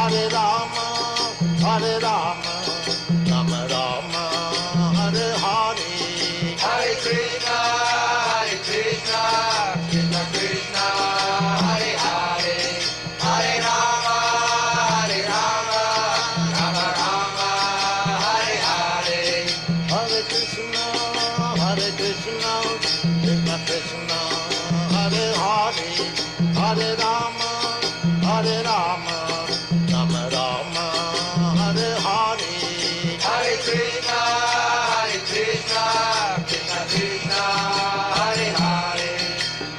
Hare Rama, Hare Rama, Rama Rama, Hare Hare. Hare Krishna, Krishna Krishna, Hare Hare, Hare Rama, Rama Rama, Hare Hare. Hare Krishna, Krishna Krishna, Hare Hare, Hare Rama, Rama Rama, Hare Hare. Hare Krishna, Krishna Krishna, Hare Hare,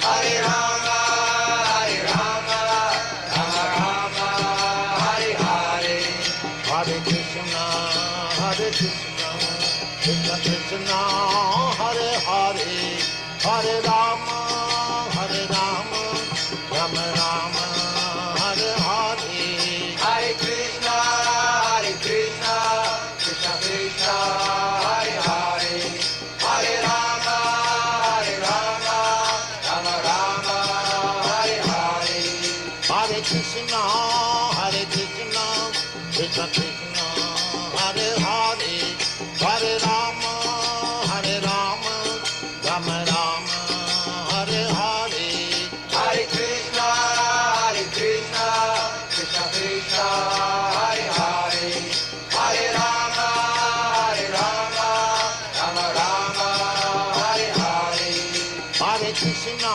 Hare Rama, Rama Rama, Hare Hare. Hare Krishna, Krishna Krishna, Hare Hare, Hare Rama, Rama Rama, Hare Hare. Hare Krishna, Krishna Krishna, Hare Hare, Hare Rama, Rama Rama, Hare Hare. Hare Krishna, Krishna Krishna, Hare Hare, Hare Rama, Rama Rama, Hare Hare. Hare Krishna, Krishna Krishna, Hare Hare, Hare Rama, Rama Rama, Hare Hare. Hare Krishna,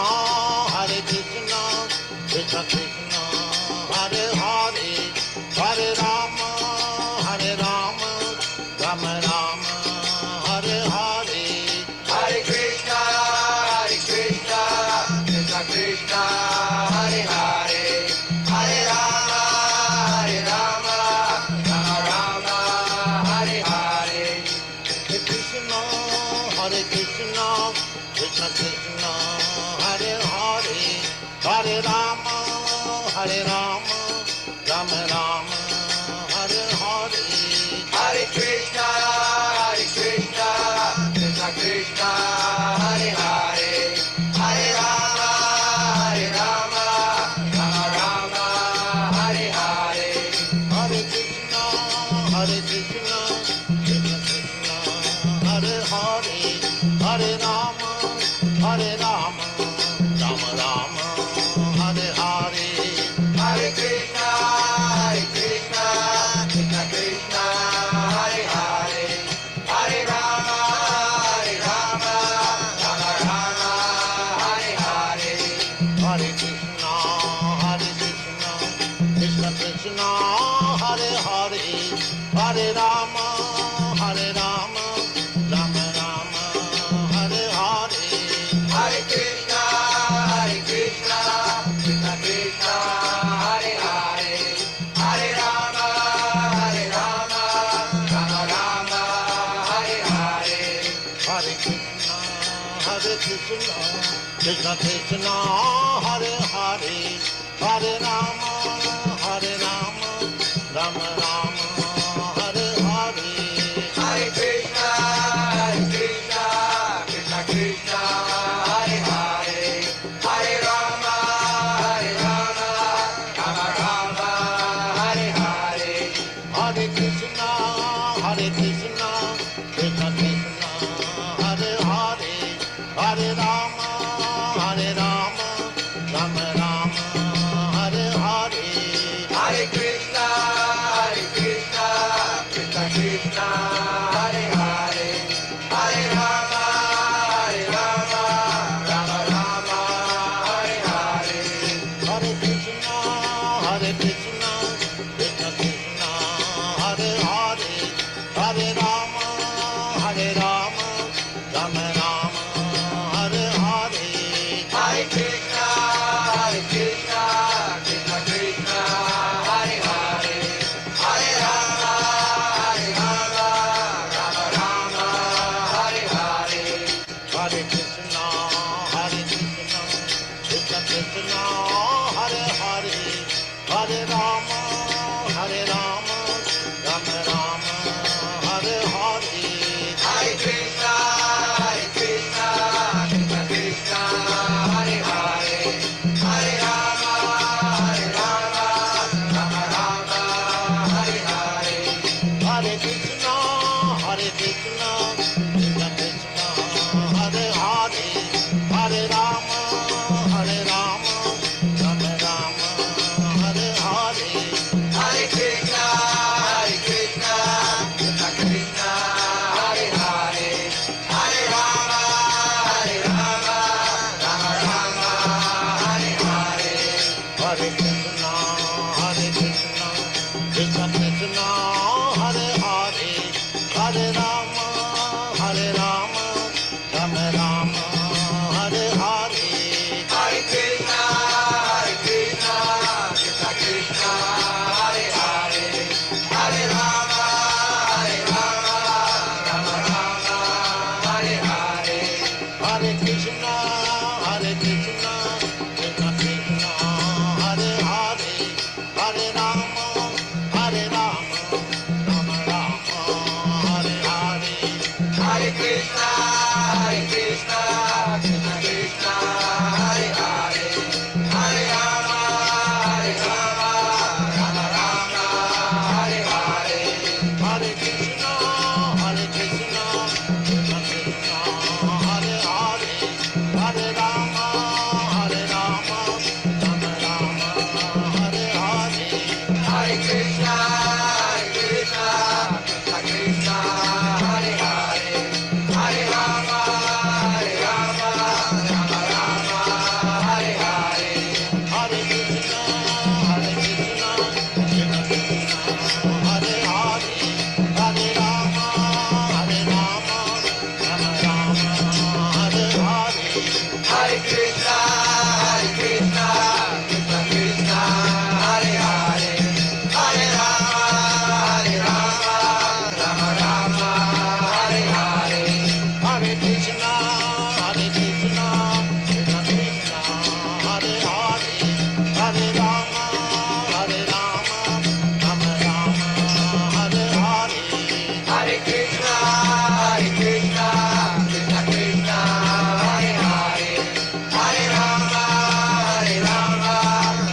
Krishna Krishna, Hare Hare, Hare Rama, Rama Rama, Hare Hare. Hare Krishna, Krishna Krishna, Hare Hare, Hare Rama, Rama Rama, Hare Hare. Hare Krishna, Krishna Krishna, Hare Hare, Hare Rama, Rama Rama, Hare Hare. Hare Krishna, Krishna Krishna, Hare Hare, Hare Rama, Rama Rama, Hare Hare. Hare Krishna, Krishna Krishna, Hare Hare, Hare Rama, Rama Rama, Hare Hare. Hare Krishna, Krishna Krishna, Hare Hare, Hare Rama, Rama Rama, Hare Hare. Hare Krishna, Krishna Krishna, Hare Hare, Hare Rama, Rama Rama, Hare Hare. Hare Krishna, Krishna Krishna, Hare Hare, Hare Rama, Rama Rama, Hare Hare. Hare Krishna, Krishna Krishna, Hare Hare, Hare Rama, Rama Rama, Hare Hare. Hare Krishna, Krishna Krishna, Hare Hare, Hare Rama, Rama Rama, Hare Hare. Hare Krishna, Krishna Krishna, Hare Hare, Hare Rama, Rama Rama, Hare Hare. Hare Krishna, Krishna Krishna, Hare Hare, Hare Rama, Rama Rama, Hare Hare. Hare Krishna, Krishna Krishna, Hare Hare, Hare Rama, Rama Rama, Hare Hare. Hare Krishna, Krishna Krishna, Hare Hare, Hare Rama, Rama Rama, Hare Hare. Hare Krishna, Krishna Krishna, Hare Hare, Hare Rama, Rama Rama, Hare Hare. Hare Krishna, Krishna Krishna, Hare Hare, Hare Rama, Rama Rama, Krishna, Krishna Krishna, Hare Hare, Hare Rama, Rama Rama, Hare Hare. Hare Krishna, Krishna Krishna, Hare Hare, Hare Rama, Rama Rama, Hare Hare. Hare Krishna, Krishna Krishna, Hare Hare, Hare Rama, Rama Rama, Hare Hare. Hare Krishna, Krishna Krishna, Hare Hare, Hare Rama,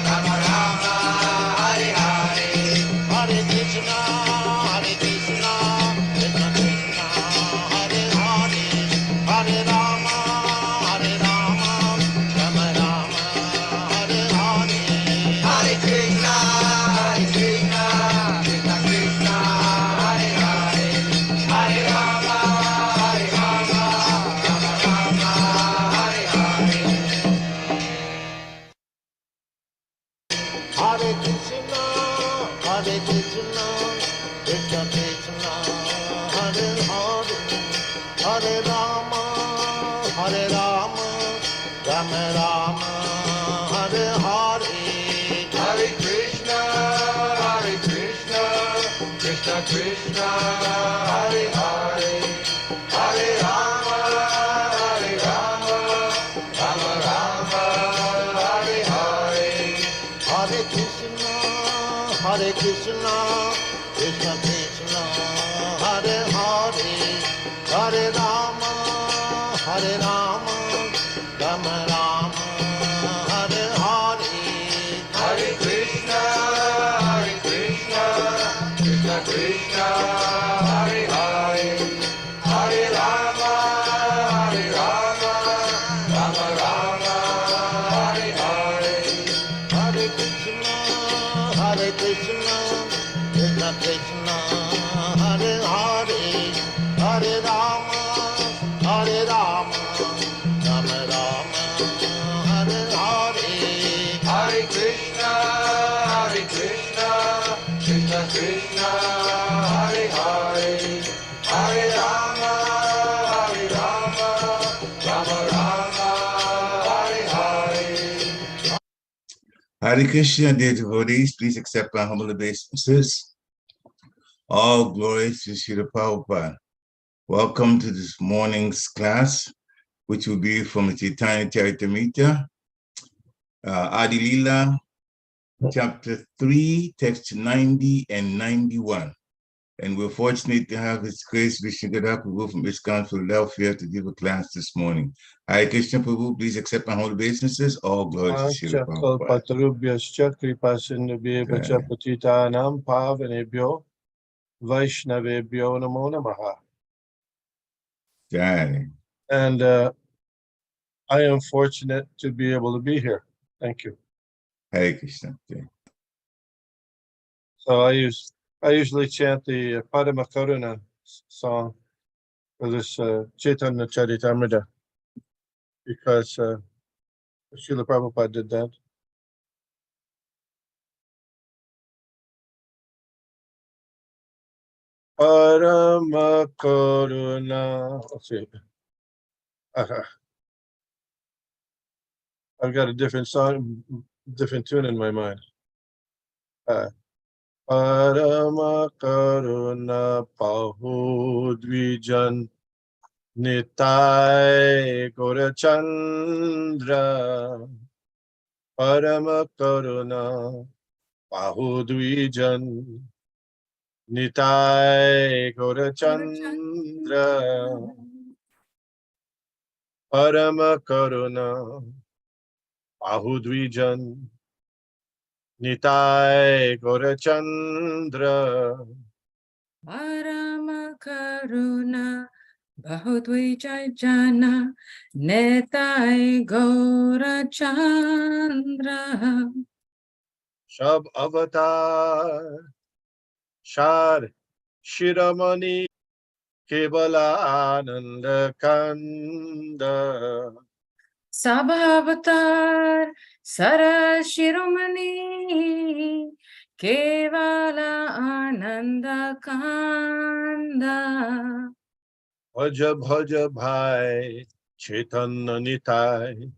Rama Rama, Hare Hare. Hare Krishna, Krishna Krishna, Hare Hare, Hare Rama, Rama Rama, Hare Hare. Hare Krishna, Krishna Krishna, Hare Hare, Hare Rama, Rama Rama, Hare Hare. Hare Krishna, Krishna Krishna, Hare Hare, Hare Rama, Rama Rama, Hare Hare. Hare Krishna, Krishna Krishna, Hare Hare, Hare Rama, Rama Rama, Hare Hare. Hare Krishna, Krishna Krishna, Hare Hare, Hare Rama, Rama Rama, Hare Hare. Hare Krishna, Krishna Krishna, Hare Hare, Hare Rama, Rama Rama, Hare Hare. Hare Krishna, Krishna Krishna, Hare Hare, Hare Rama, Rama Rama, Hare Hare. Hare Krishna, Krishna Krishna, Hare Hare, Hare Rama, Rama Rama, Hare Hare. Hare Krishna, Krishna Krishna, Hare Hare, Hare Rama, Rama Rama, Hare Hare. Hare Krishna, dear devotees, please accept my humble obeisances. All glories to Srila Prabhupada. Welcome to this morning's class, which will be from the Chaitanya Charitamrita, Adi Lila, chapter 3, text 90 and 91. And we're fortunate to have His Grace Vishnugada Prabhu from ISKCON Philadelphia to give a class this morning. Hare Krishna Prabhu, please accept my humble obeisances. All glories to Srila Prabhupada. Kalpatarubhyascha kripasindhubhyevacha patitanam pavanebhyo Vaishnavebhyo namo namaha. Jai. And I am fortunate to be able to be here. Thank you. Hare Krishna. Jai. So I usually chant the Padma Karuna song for this Chaitanya Charitamrita because Srila Prabhupada did that. Parama Karuna. Let's see. I've got a different song, different tune in my mind. Parama Karuna Pahudvijan Nitai Gaurachandra. Parama Karuna Pahudvijan Nitai Gaurachandra. Parama Karuna Pahudvijan Nitai Gaurachandra. Parama Karuna Bahudvijana Netai Gaurachandra. Shab avatar Shar Shiramani Kevala Kanda Sabhavatar Sara Shiromani Kevala Ananda Kanda Bhaja Bhaja Bhai Chaitanya Nitai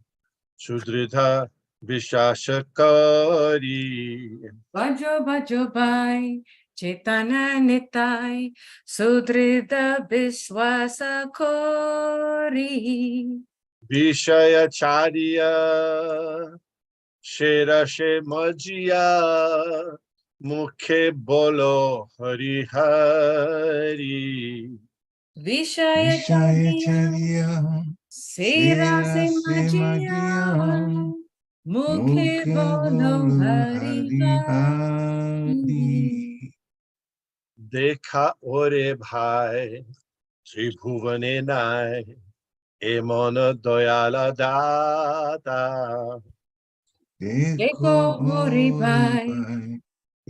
Sudridha Vishashakari Bajo Bajo Bhai Chaitanya Nitai Sudrida Viswasa Kori Vishayacharya Sherashe Majia Mukhe Bolo Hari Hari Vishaya Vishaya Chariya Chariya Sera Se Se Majia Majiya Mukhe Mukhe Bolo Bolo Hari Hari Hari Hari Dekha Ore Bhai Tribhuvane Nai Emona Doyala Data Dekho Eko Hori Ori Bhai Pai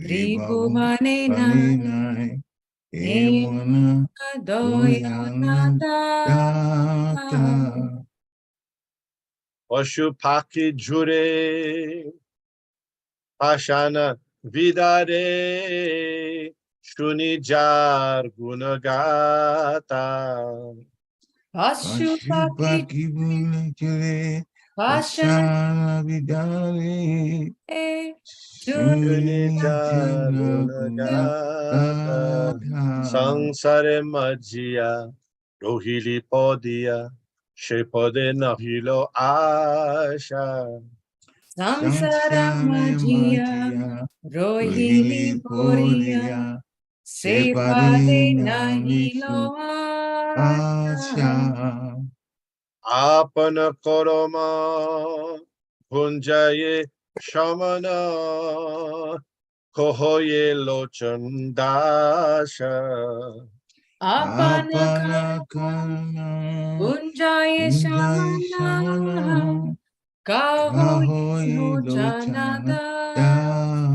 Tribabu Tribhuvane Nai Paninai Ema Emana Doyana Doyana Data Data Pashupaki Jure Pashana Vidare Shunijar Gunagata Pashupaki Pashupaki Bunachure Pashana Pashana Vidare Shunijar Sunitana Gunagata Gata Sansare Majia Rohili Podia Shepode Nahilo Asha Samsara Samsare Majia Majia Rohili Rohili Poria Podia Sepade Separe Namisu Nahilo Asha Asha Apana Koroma Punjaye Shamana Kohoye Lochandasha Apana Apanakana Kunjaya Kunjai Shamana Shamana Kahoye Kahoye Lochana Dasa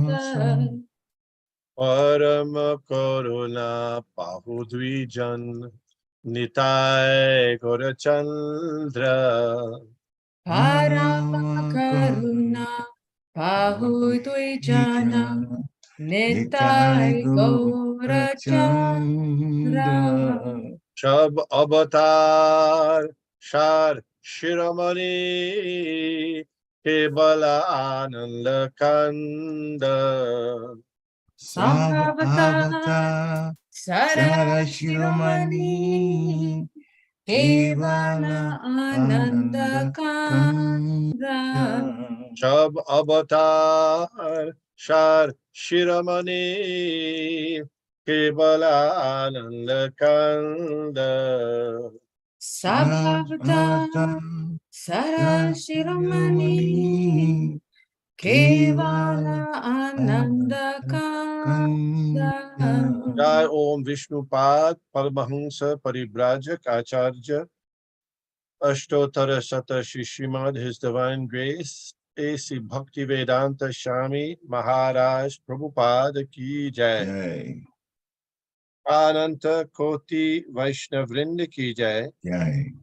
Lochanada Parama Koruna Pahudvijan Nitai Gorachandra Parama Paramakaruna Karuna Pahu Jana Vijana Nitai Nitai Gaura Chandra Gaurachandra Shab Avatar Shar Shiramani Kebala Ananda Kanda Sab Sabhavata Avata Sara Shiromani Sarashiromani Kevala Kevala Ananda Ananda Kanda Kanda Shab Avatar Shar Shiramani Kebala Ananda Kanda Sabhavata Sabhata Sara Shiromani Sarashiromani Kevala Kevala Ananda Ananda Kanda Kanda Jai Om Vishnupad Paramahamsa Paribrajak Acharya Ashtotara Sata Shishimad His Divine Grace A.C. Bhaktivedanta Swami Maharaj Prabhupada Ki Jai Jai Ananta Koti Vaishnavrinda Ki Jai Jai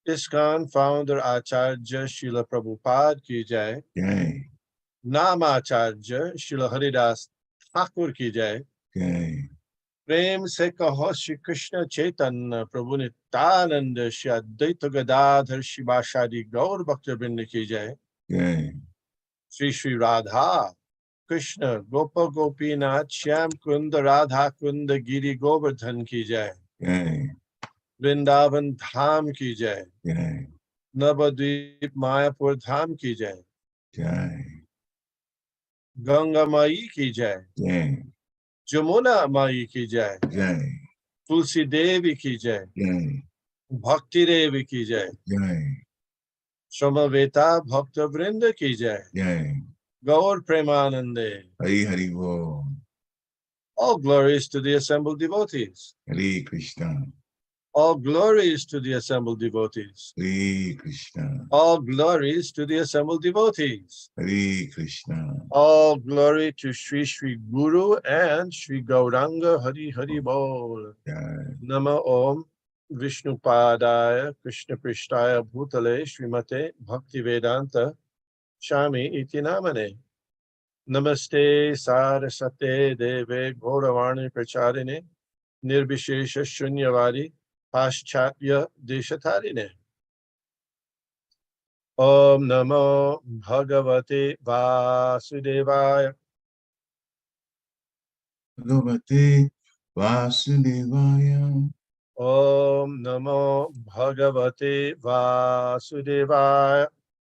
ISKCON Founder Acharya Srila Prabhupada Ki Jai Jai Namacharya Srila Haridas Thakur Ki Jai Jai प्रेम से कहो श्री कृष्ण चैतन्य प्रभु नित्यानंद श्री अद्वैत गदाधर शिवासादि गौर भक्तवृंद की जय Jai Shri Shri Radha Krishna गोप गोपीनाथ श्याम कुंद राधा कुंद गिरि गोवर्धन की जय Jai Vrindavan धाम की जय Jai नवद्वीप मायापुर धाम की जय Jai गंगा माई की जय Jai जमुना माई की जय Jai तुलसी देवी की जय Jai भक्ति देवी की जय Jai समवेता भक्त वृंद की जय Jai Gaur Premanande Hari Hari Bo all glories to the assembled devotees Hare Krishna All glories to the assembled devotees. Hare Krishna. All glories to the assembled devotees. Hare Krishna. All glory to Sri Sri Guru and Sri Gauranga Hari Hari Bol. Jai. Nama Om Vishnupadaya Krishna Prishtaya Bhutale Srimate Bhaktivedanta Shami Iti Namane. Namaste Sarasate Deve Gauravani Pracharine Nirbishesha Shunyavadi Paschatya Deshatarine. Om Namo Bhagavate Vasudevaya. Bhagavate Vasudevaya. Om Namo Bhagavate Vasudevaya.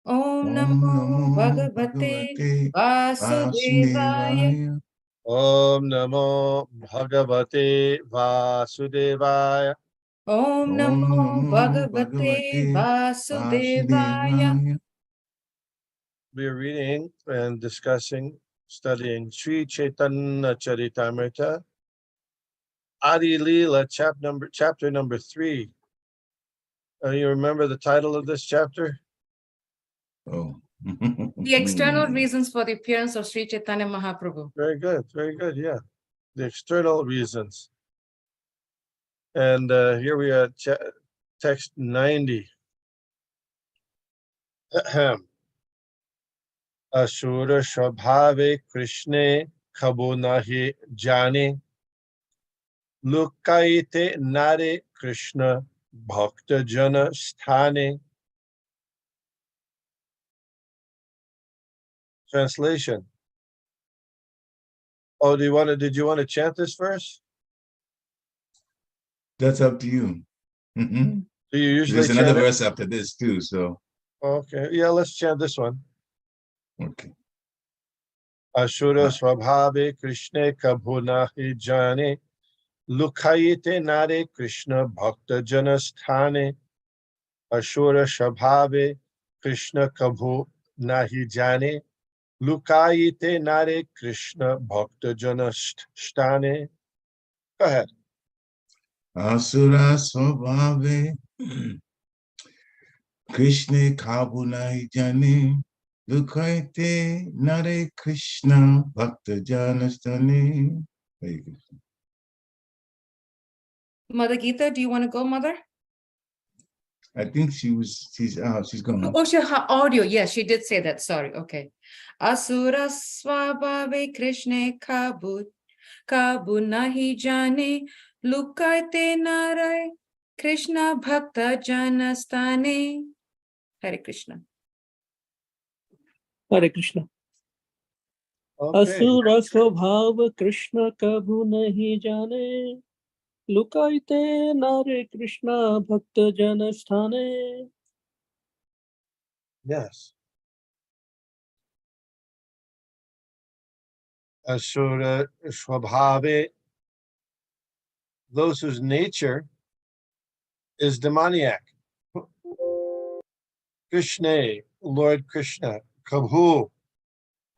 Om Om Namo Namo Bhagavate Bhagavate Vasudevaya. Vasudevaya. Om Namo Bhagavate Vasudevaya. Om Om Namo Namo Bhagavate Bhagavate Vasudevaya. Vasudevaya. We are reading and discussing, studying Sri Chaitanya Charitamrita, Adi Lila, chapter number 3. You remember the title of this chapter? Oh. The external reasons for the appearance of Sri Chaitanya Mahaprabhu. Very good, yeah. The external reasons. And here we are, text 90. Asura Shabhave Krishne Kabo Nahi Jane Lukaite Nare Krishna Bhakta Jana Sthane. Translation. Oh, did you want to chant this verse? That's up to you. Do you usually There's another chant it? verse after this too, so. Okay, yeah, let's chant this one. Okay. Ashura Swabhave Krishna Kabhu Nahi Jane Lukaite Nare Krishna Bhakta Jana Sthane. Ashura Swabhave Krishna Kabhu Nahi Jane Lukaite Nare Krishna Bhakta Jana Sthane. Go ahead. Asura Swabhave Krishna Kabunai Jani Lukaite Nare Krishna Bhakta Janastani. Mother Gita, do you want to go, Mother? I think she's gone. Oh, her audio. Yes, she did say that. Sorry. Okay. Asura Swabhave Krishna Kabu Nahi Jane Lukaite Narai Krishna Bhakta Janastane. Hare Krishna. Hare Krishna. Okay. असुर स्वभाव कृष्ण कबू नहीं जाने लुकाइते नारे कृष्ण भक्त जन स्थाने. Yes. Asura Swabhave, those whose nature is demoniac. Krishna, Lord Krishna, Kabhu,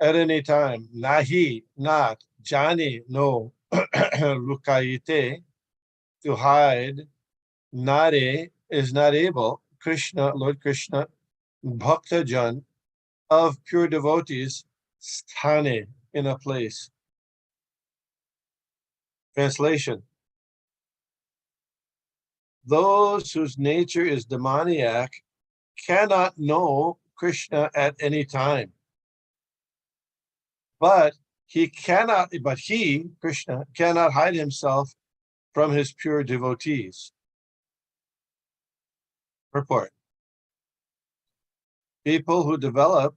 at any time, Nahi, not, Jani, no, Lukaite, to hide, Nare, is not able, Krishna, Lord Krishna, Bhakta Jan, of pure devotees, Sthane, in a place. Translation. Those whose nature is demoniac cannot know Krishna at any time. But he, Krishna, cannot hide himself from his pure devotees. Purport. People who develop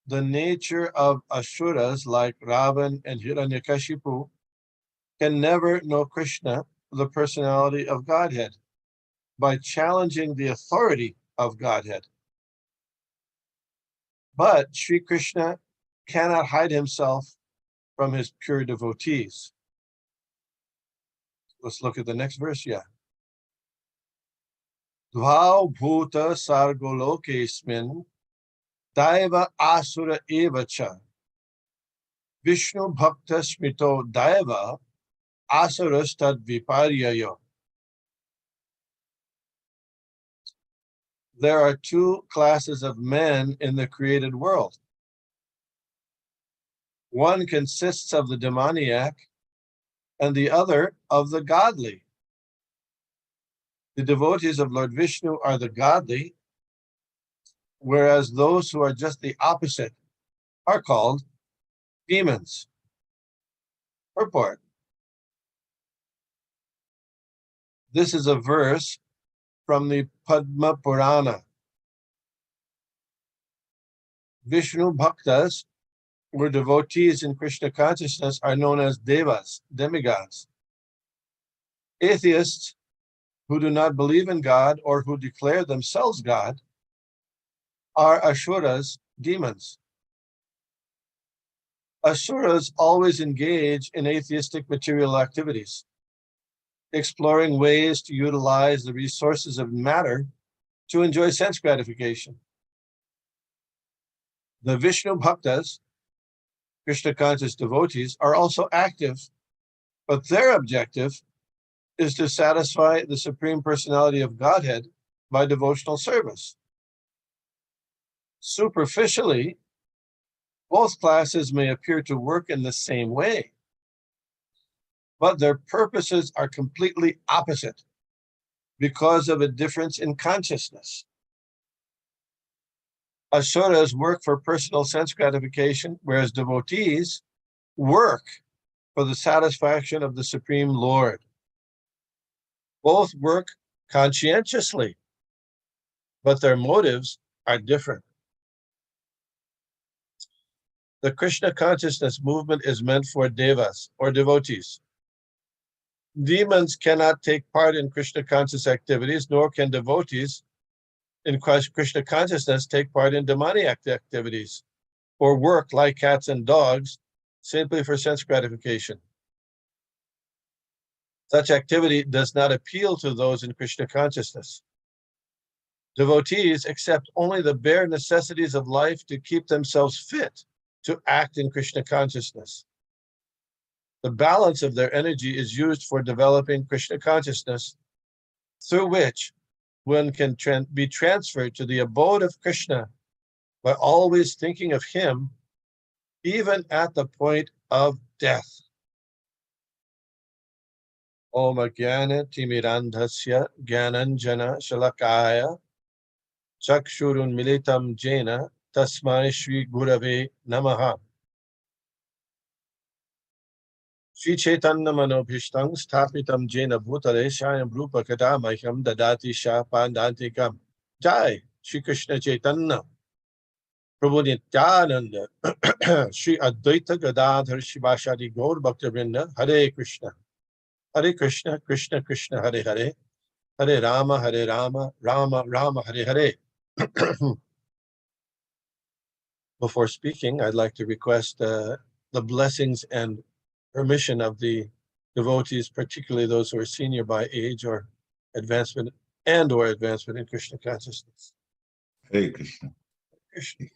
the nature of Asuras like Ravan and Hiranyakashipu can never know Krishna, the personality of Godhead, by challenging the authority of Godhead. But Sri Krishna cannot hide himself from his pure devotees. Let's look at the next verse. Yeah. Dvau bhuta sargolokesmin daiva asura evacha Vishnu bhakta smito daiva asuras tad viparyayo. there are two classes of men in the created world. One consists of the demoniac and the other of the godly. The devotees of Lord Vishnu are the godly, whereas those who are just the opposite are called demons. Purport. This is a verse from the Padma Purana. Vishnu Bhaktas, where devotees in Krishna consciousness are known as devas, demigods. Atheists who do not believe in God or who declare themselves God are asuras, demons. Asuras always engage in atheistic material activities, exploring ways to utilize the resources of matter to enjoy sense gratification. The Vishnu Bhaktas, Krishna conscious devotees, are also active, but their objective is to satisfy the Supreme Personality of Godhead by devotional service. Superficially, both classes may appear to work in the same way, but their purposes are completely opposite because of a difference in consciousness. Asuras work for personal sense gratification, whereas devotees work for the satisfaction of the Supreme Lord. Both work conscientiously, but their motives are different. The Krishna consciousness movement is meant for devas or devotees. Demons cannot take part in Krishna conscious activities, nor can devotees in Krishna consciousness take part in demoniac activities or work like cats and dogs simply for sense gratification. Such activity does not appeal to those in Krishna consciousness. Devotees accept only the bare necessities of life to keep themselves fit to act in Krishna consciousness. The balance of their energy is used for developing Krishna consciousness, through which one can be transferred to the abode of Krishna by always thinking of him, even at the point of death. Om Jnana Timirandhasya Jnananjana Shalakaya Chakshurun Militam Jena Tasmai Shri Gurave Namaha. Shri Chaitanya Manobhishtam Sthapitam Jena Bhutale Shayam Rupa Kadamahyam Dadati Shah Pandantikam. Jai Shri Krishna Chaitanya Prabhu Nityananda Shri Advaita Gadadhar Shivashadi Gaur Bhaktivinoda Hare Krishna Krishna Krishna Hare Hare Hare Rama Rama Rama Hare Hare. Before speaking, I'd like to request the blessings and permission of the devotees, particularly those who are senior by age or advancement in Krishna consciousness. Hare Krishna. Krishna.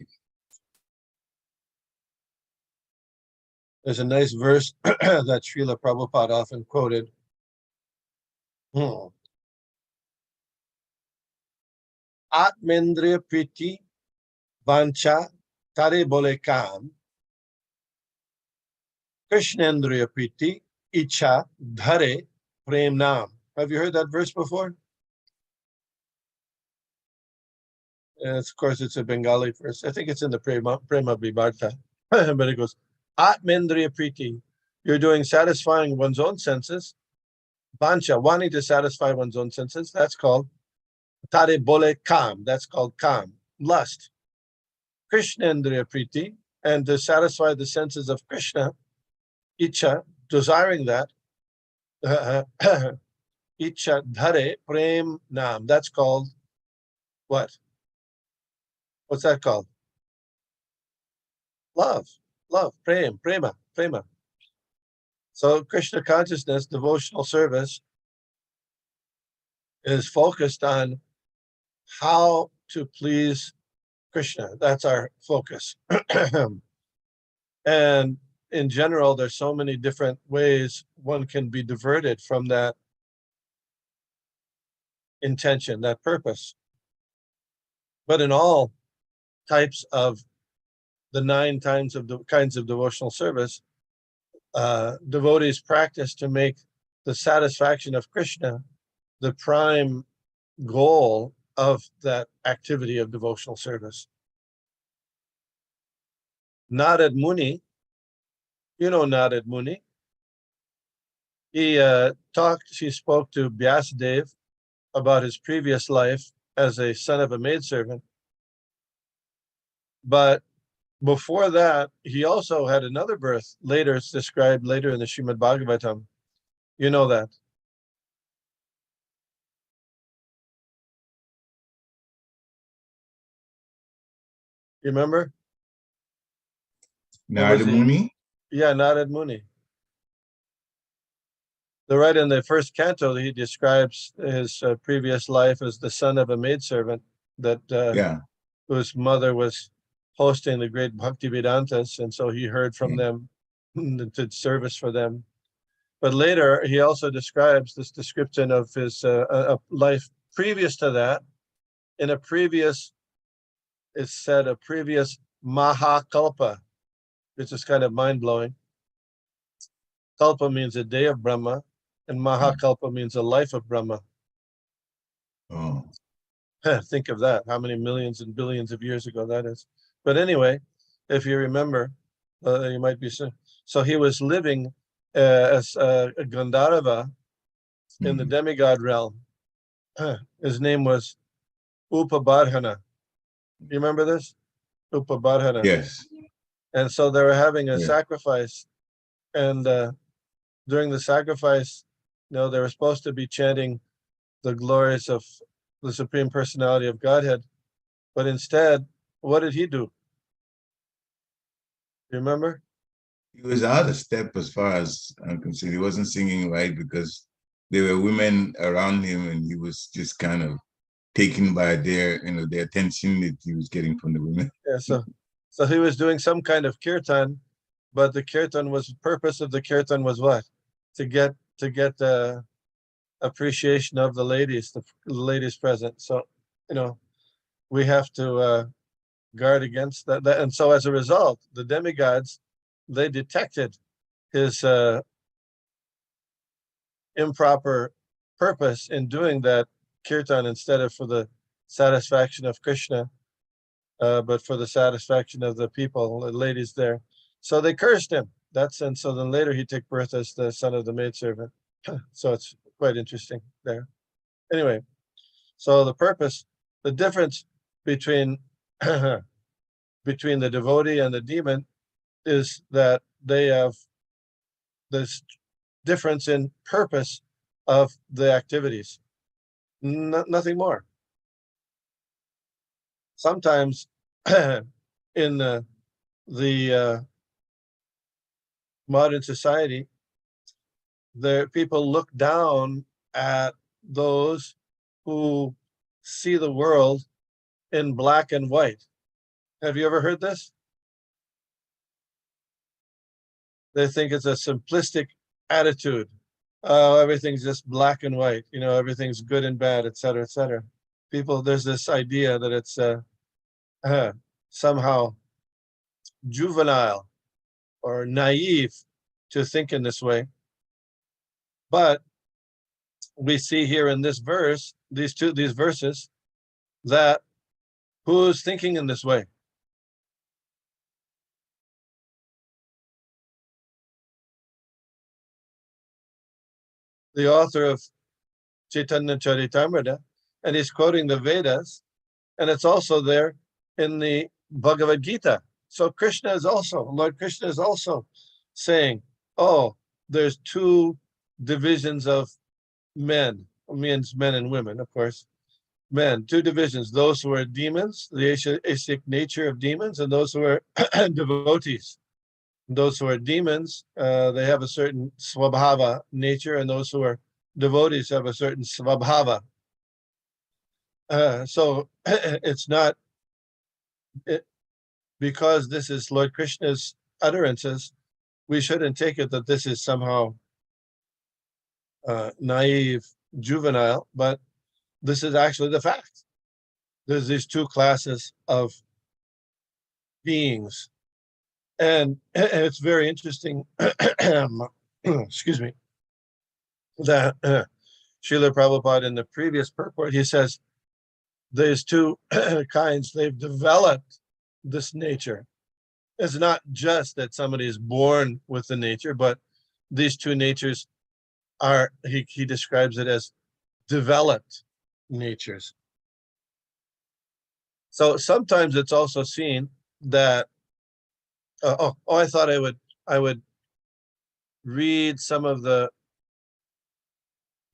There's a nice verse that Srila Prabhupada often quoted. Atmendriya priti vancha tare bole kam Krishnendriya priti icha dhare prem nam. Have you heard that verse before? Of course, it's a Bengali verse. I think it's in the Prema Vibharta. But it goes, Atmendriya priti. You're doing satisfying one's own senses. Vancha, wanting to satisfy one's own senses. That's called tare bole kam. That's called kam, lust. Krishnendriya priti, and to satisfy the senses of Krishna, icha, desiring that, icha dhare prem nam. That's called what? What's that called? Love, prema. So Krishna consciousness, devotional service, is focused on how to please Krishna. That's our focus. And in general, there's so many different ways one can be diverted from that intention, that purpose. But in all types of the 9 kinds of devotional service, devotees practice to make the satisfaction of Krishna the prime goal of that activity of devotional service. Narad Muni, you know Narad Muni, he spoke to Vyasadev about his previous life as a son of a maidservant. But before that, he also had another birth. Later, it's described later in the Srimad Bhagavatam. You know that. You remember? Narada Muni? Yeah, Narad Muni. Right in the first canto, he describes his previous life as the son of a maidservant that whose mother was hosting the great Bhakti Vedantas, and so he heard from them, did service for them. But later, he also describes this description of his life previous to that, in a previous, it's said, a previous Mahakalpa, which is kind of mind-blowing. Kalpa means a day of Brahma, and Mahakalpa means a life of Brahma. Oh. Think of that, how many millions and billions of years ago that is. But anyway, if you remember, you might be so he was living as a Gandharva in the demigod realm. His name was Upabadhana. You remember this? Upabadhana. Yes. And so they were having a sacrifice, and during the sacrifice, they were supposed to be chanting the glories of the Supreme Personality of Godhead, but instead, what did he do? You remember? He was out of step as far as I'm concerned. He wasn't singing right because there were women around him, and he was just kind of taken by their attention that he was getting from the women. Yeah, so he was doing some kind of kirtan, but the purpose of the kirtan was what? To get appreciation of the ladies present. So, we have to guard against that. And so as a result, the demigods, they detected his improper purpose in doing that kirtan instead of for the satisfaction of Krishna, but for the satisfaction of the people, the ladies there. So they cursed him. And so then later he took birth as the son of the maidservant. So it's quite interesting there. Anyway, so the difference between the devotee and the demon is that they have this difference in purpose of the activities. Nothing more. Sometimes in the modern society, people look down at those who see the world in black and white. Have you ever heard this? They think it's a simplistic attitude. Oh, everything's just black and white. Everything's good and bad, et cetera, et cetera. There's this idea that it's somehow juvenile or naive to think in this way. But we see here in this verse, these verses, that who's thinking in this way? The author of Chaitanya Charitamrita, and he's quoting the Vedas, and it's also there in the Bhagavad Gita. So Lord Krishna is also saying, oh, there's 2 divisions of men, means men and women, of course. Men, 2 divisions, those who are demons, the asic nature of demons, and those who are devotees. Those who are demons, they have a certain swabhava nature, and those who are devotees have a certain svabhava. So it's not, because this is Lord Krishna's utterances, we shouldn't take it that this is somehow naive, juvenile, but this is actually the fact. there's these two classes of beings. And it's very interesting, excuse me, that Srila Prabhupada in the previous purport, he says, there's two kinds, they've developed this nature. It's not just that somebody is born with the nature, but these two natures are, he describes it as developed natures. So sometimes it's also seen that, I thought I would read some of the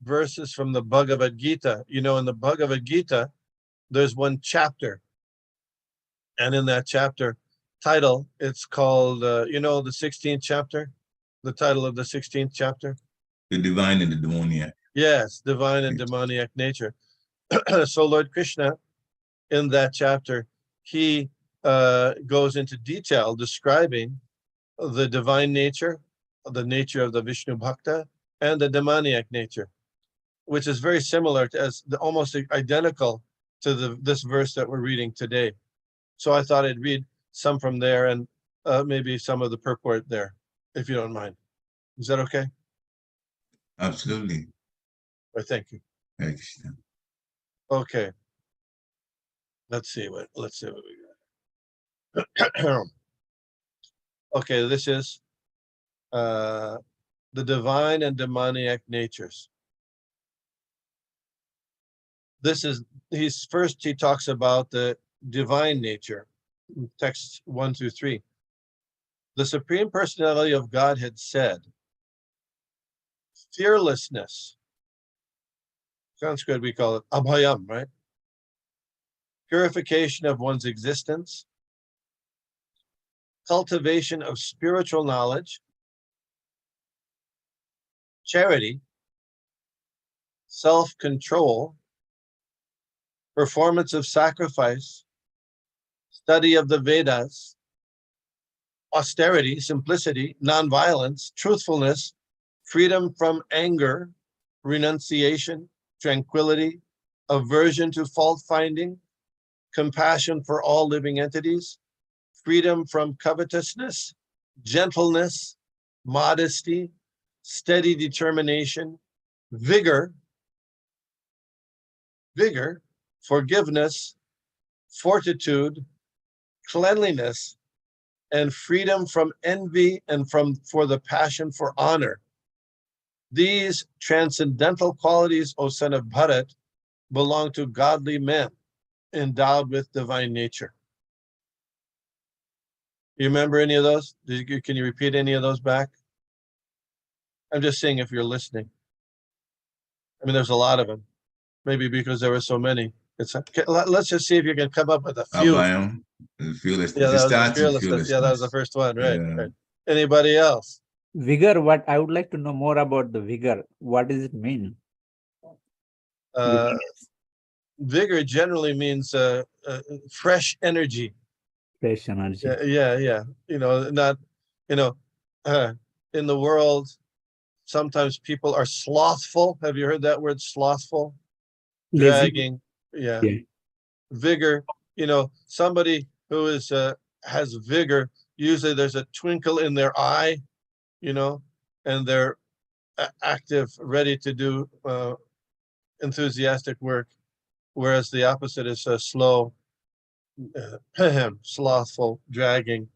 verses from the Bhagavad Gita. You know, in the Bhagavad Gita, there's one chapter, and in that chapter title, it's called, you know, the 16th chapter, the title of the 16th chapter. The divine and the demoniac. Yes, divine and demoniac nature. So Lord Krishna, in that chapter, he goes into detail describing the divine nature, the nature of the Vishnu Bhakta, and the demoniac nature, which is very similar to, almost identical to this verse that we're reading today. So I thought I'd read some from there and maybe some of the purport there, if you don't mind. Is that okay? Absolutely. Well, thank you. Thanks. Okay. Let's see what we got. Okay, this is the divine and demoniac natures. This is, he talks about the divine nature, texts 1 through 3. The Supreme Personality of Godhead said, fearlessness, Sanskrit we call it abhayam, right? Purification of one's existence, cultivation of spiritual knowledge, charity, self-control, performance of sacrifice, study of the Vedas, austerity, simplicity, nonviolence, truthfulness, freedom from anger, renunciation, tranquility, aversion to fault-finding, compassion for all living entities, freedom from covetousness, gentleness, modesty, steady determination, vigor, forgiveness, fortitude, cleanliness, and freedom from envy and for the passion for honor. These transcendental qualities, O son of Bharat, belong to godly men endowed with divine nature. You remember any of those? Can you repeat any of those back? I'm just saying if you're listening. I mean, there's a lot of them. Maybe because there were so many. Let's just see if you can come up with a few. Abhayam, fearlessness. Yeah, that was the fearlessness. Yeah, that was the first one, right? Yeah. Right. Anybody else? Vigor, what I would like to know more about the vigor. What does it mean? Vigor generally means fresh energy. Fresh energy. Yeah. You know, not, you know, in the world, sometimes people are slothful. Have you heard that word, slothful? Dragging. Yeah. Vigor, you know, somebody who is has vigor, usually there's a twinkle in their eye, you know, and they're active, ready to do enthusiastic work, whereas the opposite is slow, slothful, dragging,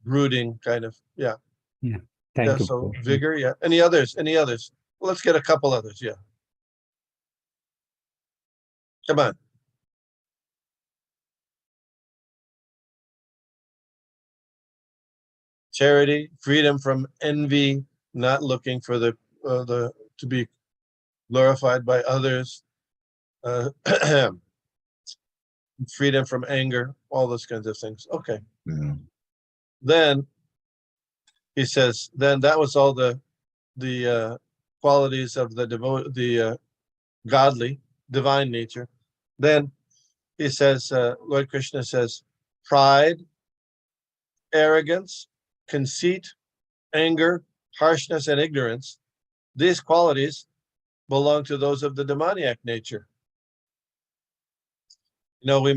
brooding, kind of. Yeah. Thank you. So vigor. Yeah. Any others? Well, let's get a couple others. Yeah. Come on. Charity, freedom from envy, not looking for the to be glorified by others, freedom from anger, all those kinds of things. Okay. Yeah. Then he says, then that was all the qualities of the godly, divine nature. Then he says, Lord Krishna says, pride, arrogance, conceit, anger, harshness, and ignorance. These qualities belong to those of the demoniac nature. We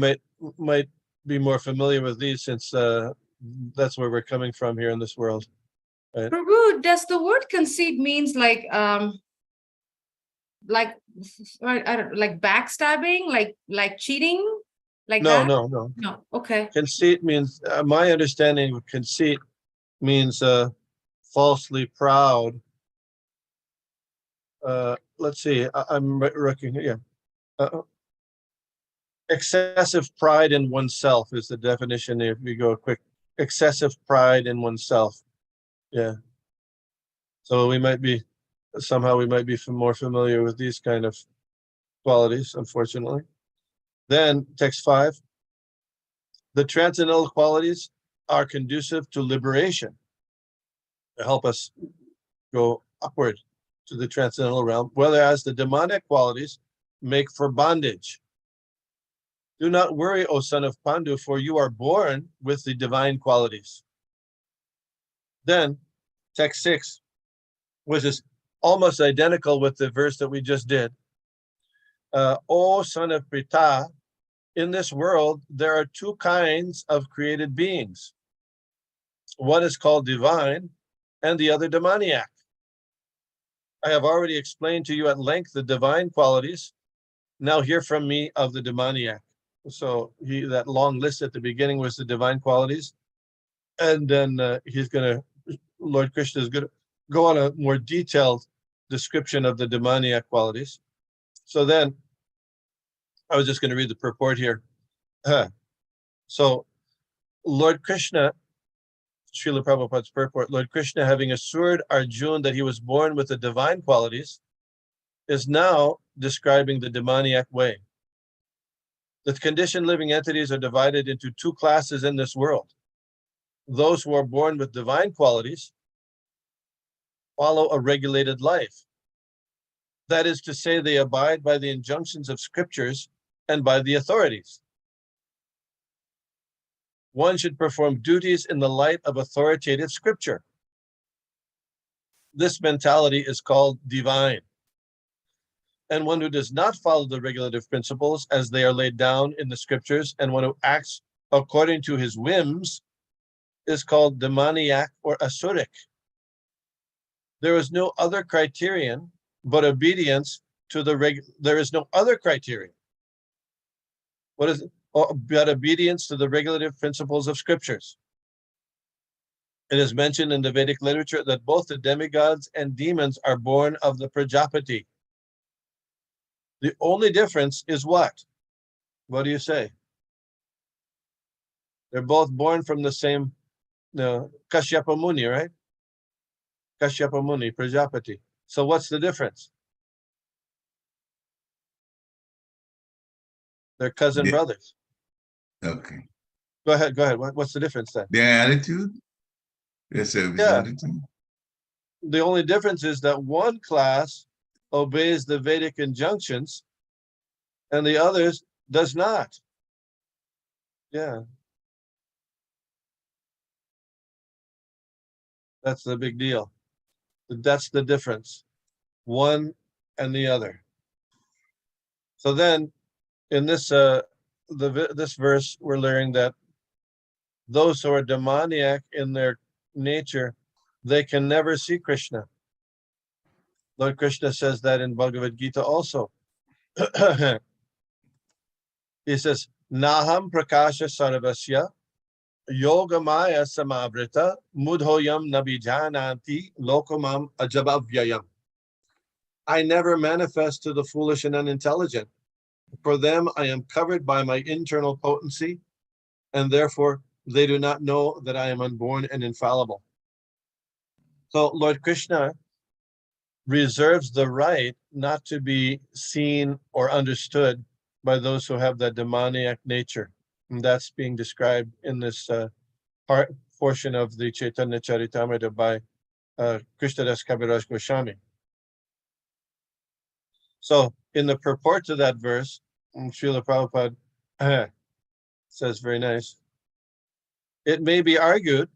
might be more familiar with these since that's where we're coming from here in this world. Right? Prabhu, does the word conceit means like like backstabbing, like cheating, like No, that? no. No. Okay. Conceit means, my understanding of conceit means falsely proud. Let's see, I'm looking here. Excessive pride in oneself is the definition. If we go quick, excessive pride in oneself. Yeah. So we might be more familiar with these kind of qualities, unfortunately. Then text 5. The transcendental qualities are conducive to liberation. To help us go upward to the transcendental realm, whereas the demonic qualities make for bondage. Do not worry, O son of Pandu, for you are born with the divine qualities. Then, text 6, which is almost identical with the verse that we just did. O son of Pritha, in this world, there are two kinds of created beings. One is called divine, and the other demoniac. I have already explained to you at length the divine qualities. Now hear from me of the demoniac. So that long list at the beginning was the divine qualities. And then Lord Krishna is going to go on a more detailed description of the demoniac qualities. So then I was just going to read the purport here. So Lord Krishna, Srila Prabhupada's purport, Lord Krishna, having assured Arjuna that he was born with the divine qualities, is now describing the demoniac way. The conditioned living entities are divided into two classes in this world. Those who are born with divine qualities follow a regulated life. That is to say, they abide by the injunctions of scriptures and by the authorities. One should perform duties in the light of authoritative scripture. This mentality is called divine. And one who does not follow the regulative principles as they are laid down in the scriptures, and one who acts according to his whims, is called demoniac or asuric. There is no other criterion but obedience to there is no other criterion. What is it? But obedience to the regulative principles of scriptures. It is mentioned in the Vedic literature that both the demigods and demons are born of the Prajapati. The only difference is what? What do you say? They're both born from the same Kashyapa Muni, right? Kashyapa Muni, Prajapati. So what's the difference? They're cousin brothers. Okay. Go ahead. What's the difference then? Their attitude? Their service attitude? The only difference is that one class obeys the Vedic injunctions and the others does not. Yeah. That's the big deal. That's the difference. One and the other. So then in this this verse, we're learning that those who are demoniac in their nature, they can never see Krishna. Lord Krishna says that in Bhagavad Gita also. He says, Naham prakasha sarvasya yogamaya samavrita mudhoyam nabijananti lokamam ajabavyayam. I never manifest to the foolish and unintelligent. For them, I am covered by my internal potency, and therefore they do not know that I am unborn and infallible. So Lord Krishna reserves the right not to be seen or understood by those who have that demoniac nature. And that's being described in this portion of the Chaitanya Charitamrita by Krishnadas Kaviraj Goswami. So in the purport to that verse, Srila Prabhupada says very nice, it may be argued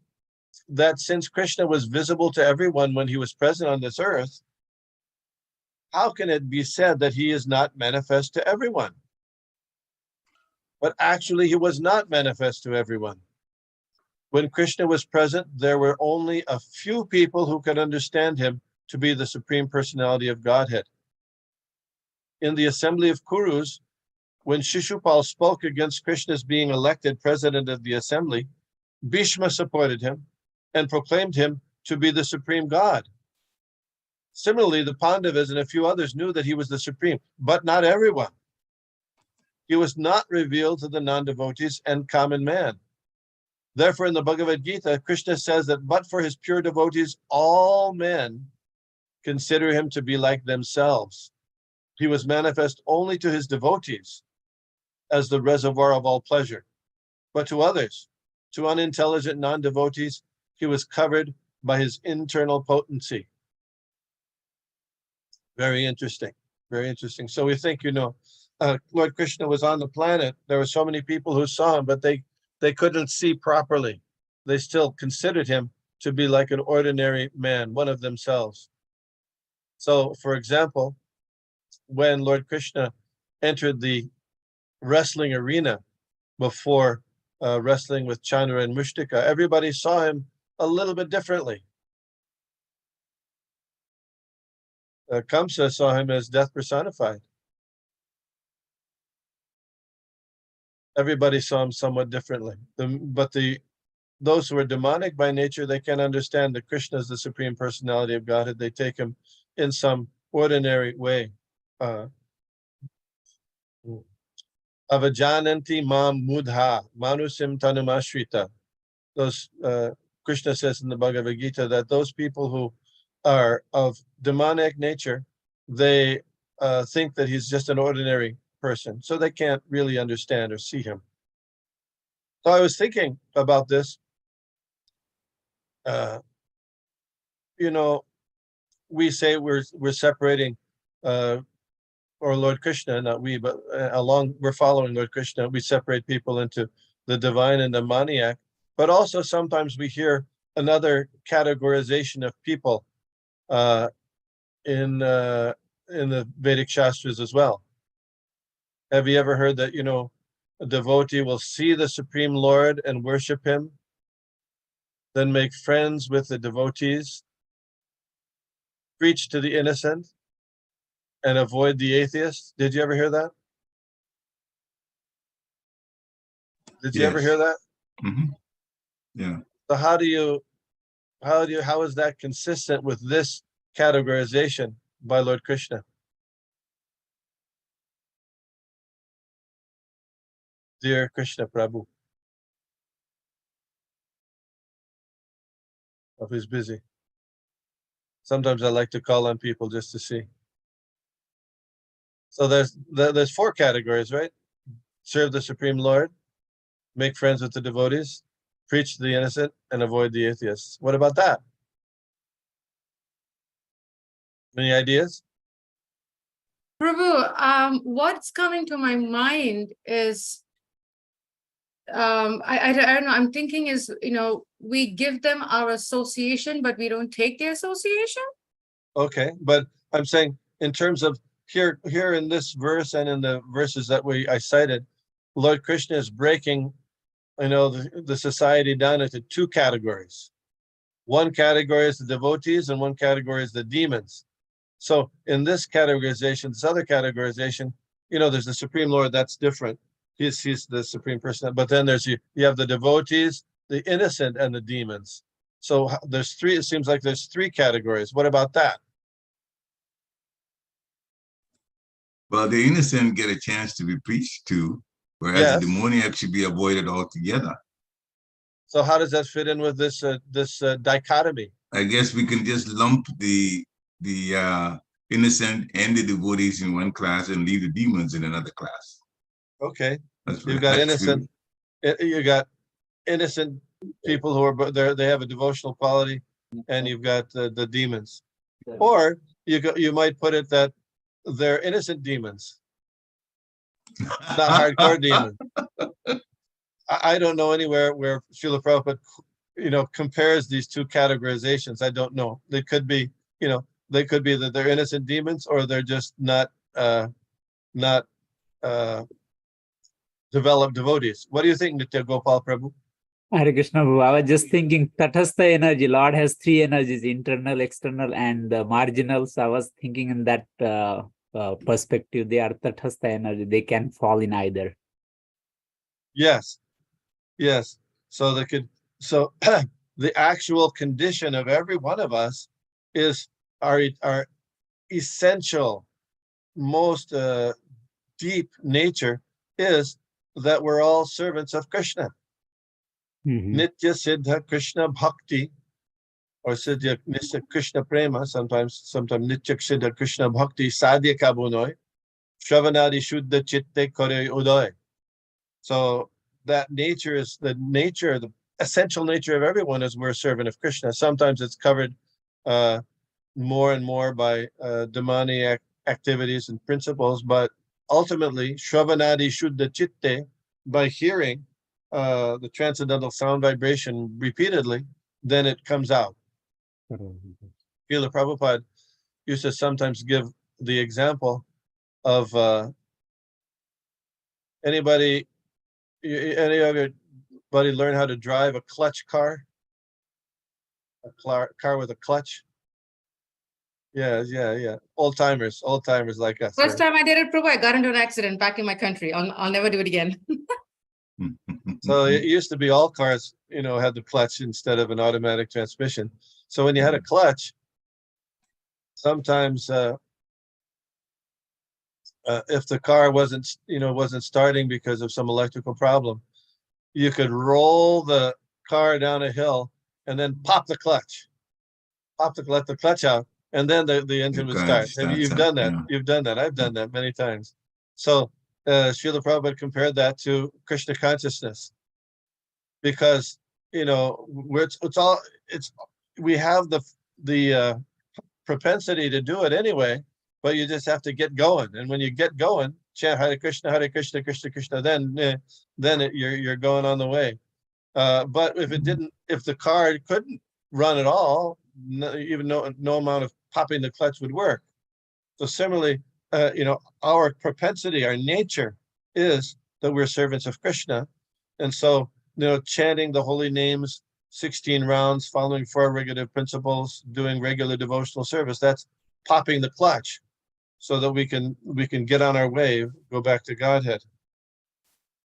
that since Krishna was visible to everyone when he was present on this earth, how can it be said that he is not manifest to everyone? but actually he was not manifest to everyone. When Krishna was present, there were only a few people who could understand him to be the Supreme Personality of Godhead. In the assembly of Kurus, when Shishupal spoke against Krishna's being elected president of the assembly, Bhishma supported him and proclaimed him to be the supreme God. Similarly, the Pandavas and a few others knew that he was the supreme, but not everyone. He was not revealed to the non-devotees and common man. Therefore, in the Bhagavad Gita, Krishna says that but for his pure devotees, all men consider him to be like themselves. He was manifest only to his devotees as the reservoir of all pleasure. But to others, to unintelligent non-devotees, he was covered by his internal potency. Very interesting, very interesting. So we think, Lord Krishna was on the planet. There were so many people who saw him, but they couldn't see properly. They still considered him to be like an ordinary man, one of themselves. So, for example, when Lord Krishna entered the wrestling arena before wrestling with Chandra and Mushtika, everybody saw him a little bit differently. Kamsa saw him as death personified. Everybody saw him somewhat differently. But those who are demonic by nature, they can understand that Krishna is the Supreme Personality of Godhead. They take him in some ordinary way. Avajananti mam mudha manusim tanumashrita. Those Krishna says in the Bhagavad Gita that those people who are of demonic nature, they think that he's just an ordinary person, so they can't really understand or see him. So I was thinking about this. We say we're separating, or Lord Krishna, not we, but we're following Lord Krishna. We separate people into the divine and the maniac, but also sometimes we hear another categorization of people in the Vedic Shastras as well. Have you ever heard that, a devotee will see the Supreme Lord and worship him, then make friends with the devotees, preach to the innocent, and avoid the atheist? Did you ever hear that? Did you ever hear that? Mm-hmm. Yeah. So how is that consistent with this categorization by Lord Krishna? Dear Krishna Prabhu. Oh, he's busy. Sometimes I like to call on people just to see. So there's four categories, right? Serve the Supreme Lord, make friends with the devotees, preach to the innocent, and avoid the atheists. What about that? Any ideas? Prabhu, what's coming to my mind is, I don't know, I'm thinking is, we give them our association, but we don't take their association. Okay, but I'm saying in terms of here in this verse and in the verses that I cited, Lord Krishna is breaking, the society down into two categories. One category is the devotees and one category is the demons. So in this categorization, this other categorization, there's the Supreme Lord, that's different. He's the Supreme Person. But then you have the devotees, the innocent, and the demons. So there's three, it seems like there's three categories. What about that? Well, the innocent get a chance to be preached to, whereas the demoniac should be avoided altogether. So how does that fit in with this dichotomy? I guess we can just lump the innocent and the devotees in one class and leave the demons in another class. Okay, you've got innocent. You got innocent people who are they have a devotional quality, and you've got the demons. Or you might put it that they're innocent demons, not hardcore demons. I don't know anywhere where Srila Prabhupada, compares these two categorizations. I don't know. They could be, they could be that they're innocent demons, or they're just not develop devotees. What do you think, Nitya Gopal Prabhu? Hare Krishna, Prabhu. I was just thinking Tatastha energy. Lord has three energies: internal, external, and marginal. So I was thinking in that perspective, they are Tatastha energy. They can fall in either. Yes, yes. So the actual condition of every one of us is our essential, most deep nature is that we're all servants of Krishna. Nitya Siddha Krishna Bhakti, or Siddha Nitya Krishna Prema, sometimes Nitya Siddha Krishna Bhakti, Sadhya Kabunoi, Shravanadi Shuddha Chitte Kore Udoy. So that nature is the essential nature of everyone is we're a servant of Krishna. Sometimes it's covered more and more by demoniac activities and principles, but ultimately, Shravanadi Shuddha Chitte, by hearing the transcendental sound vibration repeatedly, then it comes out. Srila Prabhupada used to sometimes give the example of anybody learn how to drive a clutch car? A car with a clutch? Yeah. Old timers like us. First time I did it, Prabhu, I got into an accident back in my country. I'll never do it again. So it used to be all cars, had the clutch instead of an automatic transmission. So when you had a clutch, sometimes if the car wasn't starting because of some electrical problem, you could roll the car down a hill and then let the clutch out, and then the engine would start. You've done that. You've done that. I've done that many times. So Srila Prabhupada compared that to Krishna consciousness, because we have the propensity to do it anyway, but you just have to get going. And when you get going, chant Hare Krishna, Krishna Krishna, then you're going on the way. But if the car couldn't run at all, no amount of popping the clutch would work. So similarly, our propensity, our nature is that we're servants of Krishna. And so, chanting the holy names 16 rounds, following 4 regulative principles, doing regular devotional service, that's popping the clutch so that we can get on our way, go back to Godhead.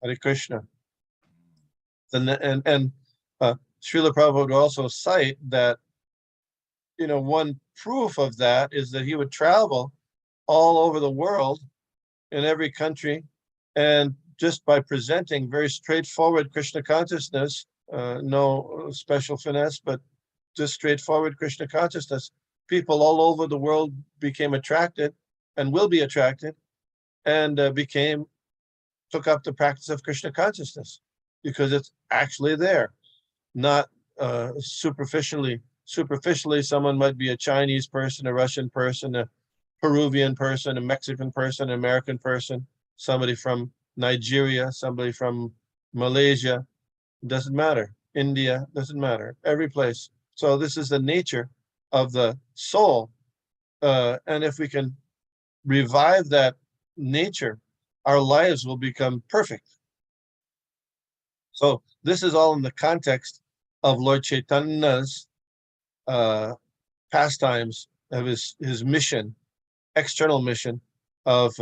Hare Krishna. And Srila Prabhupada would also cite that, one proof of that is that he would travel all over the world in every country, and just by presenting very straightforward Krishna consciousness, no special finesse, but just straightforward Krishna consciousness, people all over the world became attracted and will be attracted, and took up the practice of Krishna consciousness, because it's actually there, not superficially. Superficially, someone might be a Chinese person, a Russian person, a Peruvian person, a Mexican person, an American person, somebody from Nigeria, somebody from Malaysia, doesn't matter. India, doesn't matter. Every place. So this is the nature of the soul. And if we can revive that nature, our lives will become perfect. So this is all in the context of Lord Chaitanya's pastimes, of his mission, external mission of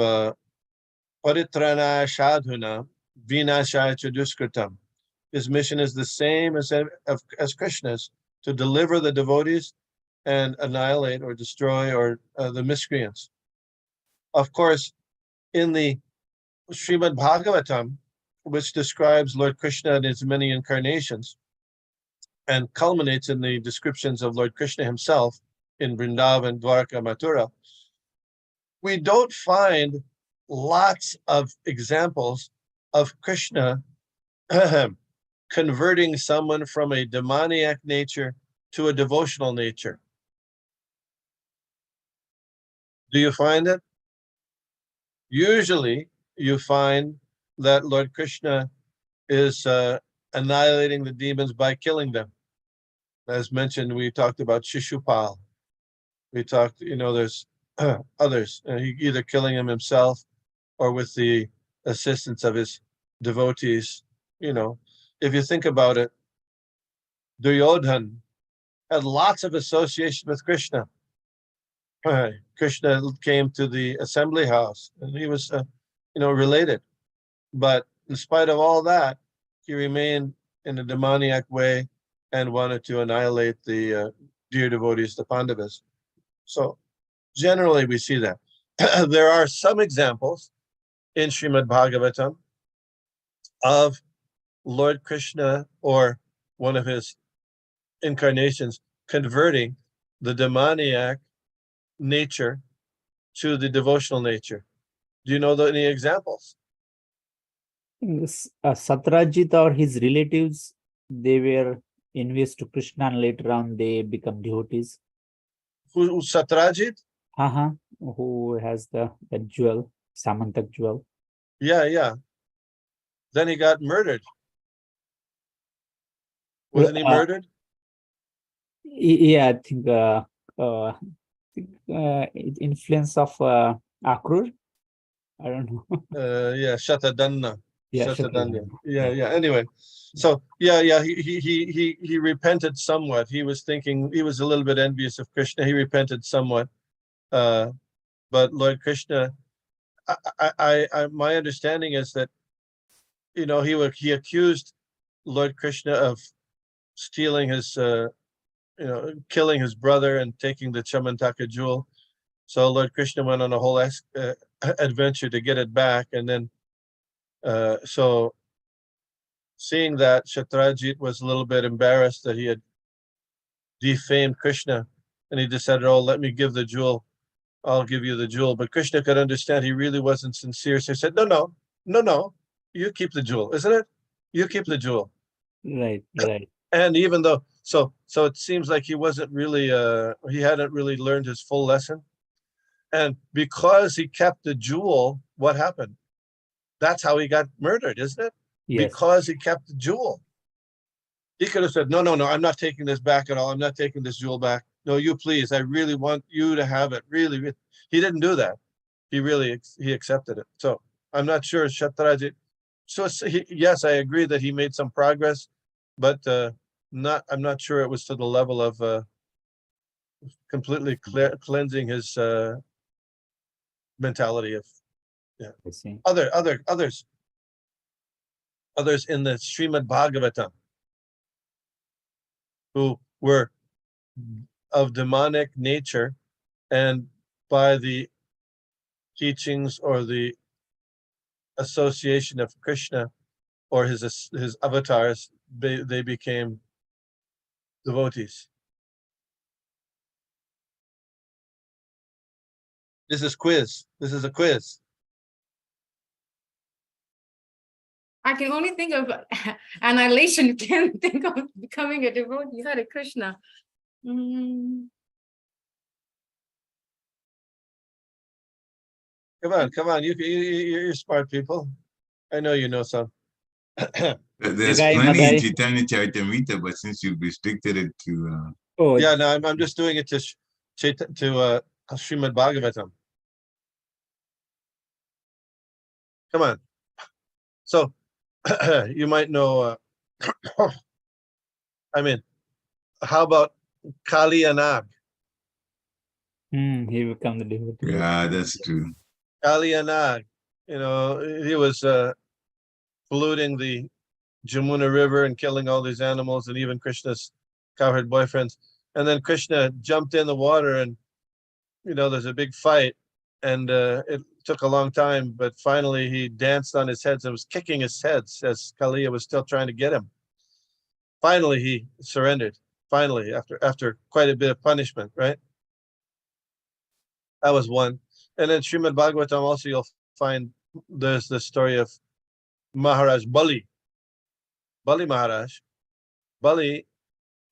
Paritrana Shadhuna Vinashaya Chaduskritam. His mission is the same as Krishna's, to deliver the devotees and annihilate or destroy the miscreants. Of course, in the Srimad Bhagavatam, which describes Lord Krishna and his many incarnations, and culminates in the descriptions of Lord Krishna himself in Vrindavan, Dwarka, Mathura, we don't find lots of examples of Krishna converting someone from a demoniac nature to a devotional nature. Do you find it? Usually, you find that Lord Krishna is annihilating the demons by killing them. As mentioned, we talked about Shishupal. We talked, there's others. He either killing him himself or with the assistance of his devotees. You know, if you think about it, Duryodhan had lots of association with Krishna. Krishna came to the assembly house, and he was, related. But in spite of all that, he remained in a demoniac way and wanted to annihilate the dear devotees, the Pandavas. So generally, we see that. There are some examples in Srimad Bhagavatam of Lord Krishna or one of his incarnations converting the demoniac nature to the devotional nature. Do you know any examples? Satrajit or his relatives, they were envious to Krishna, and later on they become devotees. Who Satrajit? Who has the jewel, Samantak jewel? Yeah. Then he got murdered. Wasn't he murdered? Yeah, I think influence of Akrur. I don't know. Yeah, Shatadanna. Yeah, Shatadanna. Shatrughan. Yeah. Anyway, so yeah. He repented somewhat. He was thinking, he was a little bit envious of Krishna. He repented somewhat, but Lord Krishna, my understanding is that, he accused Lord Krishna of stealing his, killing his brother and taking the Chamantaka jewel. So Lord Krishna went on a whole adventure to get it back, and then so seeing that, Shatrajit was a little bit embarrassed that he had defamed Krishna, and he decided, "Oh, let me give the jewel. I'll give you the jewel." But Krishna could understand he really wasn't sincere, so he said, "No, you keep the jewel, isn't it? You keep the jewel." Right. And even though, so it seems like he wasn't really, he hadn't really learned his full lesson. And because he kept the jewel, what happened? That's how he got murdered, isn't it? Yes. Because he kept the jewel. He could have said, no, I'm not taking this back at all. I'm not taking this jewel back. No, you please. I really want you to have it. Really. He didn't do that. He accepted it. So I'm not sure Shatrajit. So yes, I agree that he made some progress, but I'm not sure it was to the level of completely cleansing his mentality of I see. others in the Srimad Bhagavatam who were of demonic nature, and by the teachings or the association of Krishna or his avatars, they became devotees. This is quiz. This is a quiz. I can only think of annihilation. Can't think of becoming a devotee. Hare Krishna. Come on. You're smart people. I know you know some. There's Nagai plenty in Madai. Chaitanya Charitamrita, but since you've restricted it to Yeah, no, I'm just doing it to Srimad Bhagavatam. Come on. So you might know. I mean, how about Kali Anag? He become the devotee. yeah, that's true. Kali Anag, he was polluting the Jamuna River and killing all these animals and even Krishna's cowherd boyfriends. And then Krishna jumped in the water, and there's a big fight, and it took a long time, but finally he danced on his heads and was kicking his heads as Kaliya was still trying to get him. Finally, he surrendered. Finally, after quite a bit of punishment, right? That was one. And then Srimad Bhagavatam also, you'll find there's the story of Maharaj Bali. Bali Maharaj. Bali,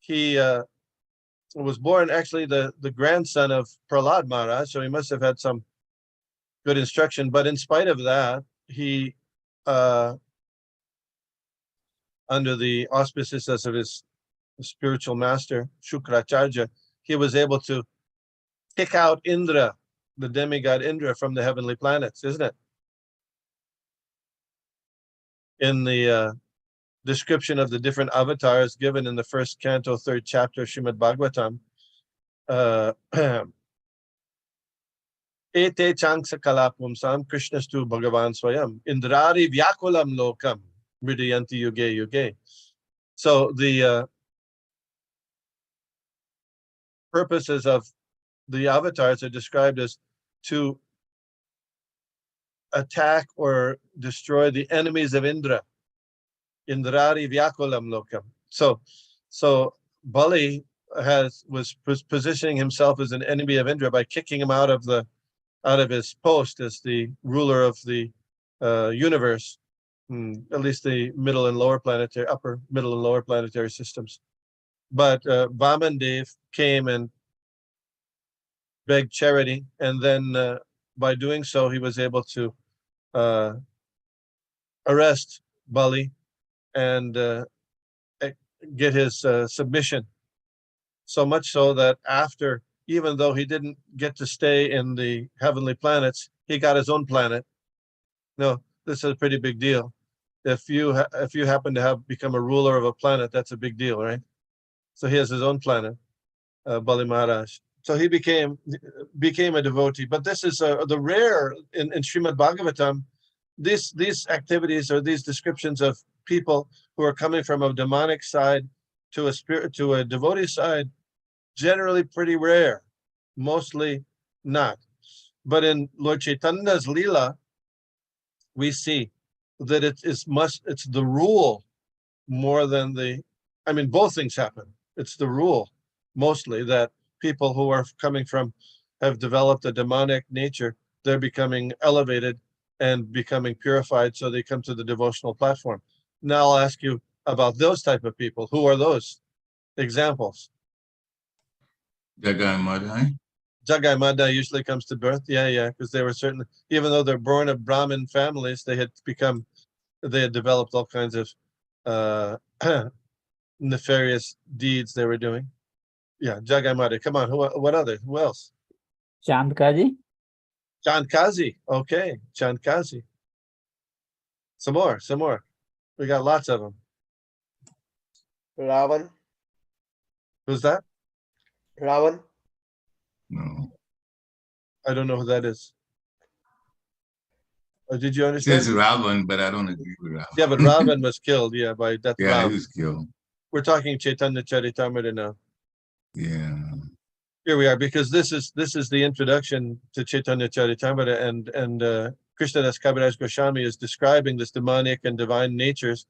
he was born actually the grandson of Prahlad Maharaj, so he must have had some good instruction. But in spite of that, he, under the auspices of his spiritual master, Shukracharya, he was able to kick out Indra, the demigod Indra, from the heavenly planets, isn't it? in the description of the different avatars given in the first canto, 3rd chapter of Srimad Bhagavatam. Ete changsa kalapumsam Krishnastu Bhagavan Swayam Indrari Vyakulam Lokam Mridayanti Yuge Yuge. So the purposes of the avatars are described as to attack or destroy the enemies of Indra. Indrari Vyakulam Lokam. So Bali was positioning himself as an enemy of Indra by kicking him out of his post as the ruler of the universe, at least the upper, middle, and lower planetary systems. But Vamandev came and begged charity, and then by doing so, he was able to arrest Bali and get his submission. So much so that after, even though he didn't get to stay in the heavenly planets, he got his own planet. No, this is a pretty big deal. If you happen to have become a ruler of a planet, that's a big deal, right? So he has his own planet, Bali Maharaj. So he became a devotee. But this is the rare in Srimad Bhagavatam. These activities or these descriptions of people who are coming from a demonic side to a devotee side, generally pretty rare, mostly not. But in Lord Chaitanya's Lila, we see that it's the rule more than both things happen. It's the rule mostly that people who are have developed a demonic nature, they're becoming elevated and becoming purified, so they come to the devotional platform. Now I'll ask you about those type of people. Who are those examples? Jagai Madai. Jagai Madai usually comes to birth. Yeah, because they were certainly, even though they're born of Brahmin families, they had developed all kinds of nefarious deeds they were doing. Yeah, Jagai Madai. Come on, what other? Who else? Chandkaji. Chandkazi. Okay, Chandkazi. Some more. We got lots of them. Ravan. Who's that? Ravan. No. I don't know who that is. Did you It understand? says Ravan, but I don't agree with Ravan. Yeah, but Ravan was killed. Yeah, by that. Yeah, Ram. he was killed. We're talking Chaitanya Charitamrita now. Yeah. Here we are, because this is the introduction to Chaitanya Charitamrita, and Krishnadas Kaviraj Goswami is describing this demonic and divine natures,